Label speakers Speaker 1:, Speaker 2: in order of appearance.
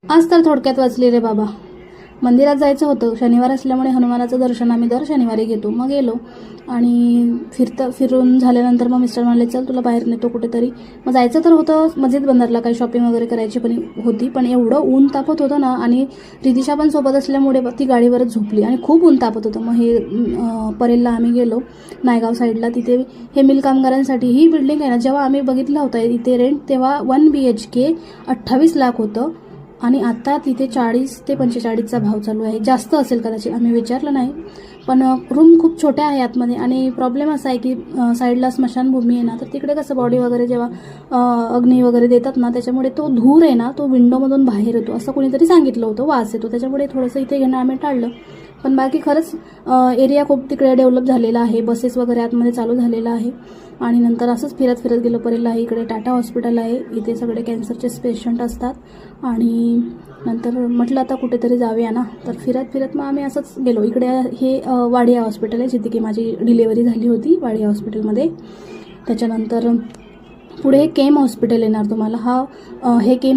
Speaker 1: आज तर थोडक्यात वाचली रे बाबा. मंदिरात जायचं होतं, शनिवार असल्यामुळे हनुमानाचं दर्शन आम्ही दर शनिवारी घेतो. मग गेलो आणि फिरून झाल्यानंतर मग मिस्टर म्हणाले चल तुला बाहेर नेतो कुठेतरी. मग जायचं तर होतं मस्जिद बंदरला, काही शॉपिंग वगैरे करायची पण होती, पण एवढं ऊन तापत होतं ना, आणि रिदिशा पण सोबत असल्यामुळे ती गाडीवरच झोपली आणि खूप ऊन तापत होतं. मग हे परेलला आम्ही गेलो, नायगाव साईडला. तिथे हे मिल कामगारांसाठी ही बिल्डिंग आहे ना, जेव्हा आम्ही बघितलं होतं इथे रेंट, तेव्हा 1 BHK 28 लाख होतं आणि आता तिथे 40 ते 45चा भाव चालू आहे. जास्त असेल कदाचित, आम्ही विचारलं नाही. पण रूम खूप छोट्या आहे आतमध्ये. आणि प्रॉब्लेम असा आहे की साईडला स्मशानभूमी आहे ना, तर तिकडे कसं बॉडी वगैरे जेव्हा अग्नी वगैरे देतात ना, त्याच्यामुळे तो धूर आहे ना, तो विंडोमधून बाहेर येतो असं कोणीतरी सांगितलं होतं, वास येतो. त्याच्यामुळे थोडंसं इथे घेणं आम्ही टाळलं. पण बाकी खरंच एरिया खूप तिकडे डेव्हलप झालेला आहे, बसेस वगैरे आतमध्ये चालू झालेला आहे. आणि नंतर असंच फिरत गेलो परेलला. इकडे टाटा हॉस्पिटल आहे, इथे सगळे कॅन्सरचे पेशंट असतात. आणि नंतर म्हटलं आता कुठेतरी जाऊया ना, तर फिरत मग आम्ही असंच गेलो. इकडे हे वाडिया हॉस्पिटल आहे, जिथे की माझी डिलिव्हरी झाली होती वाडिया हॉस्पिटलमध्ये. त्याच्यानंतर पुढे केम हॉस्पिटल येणार तुम्हाला. हे केम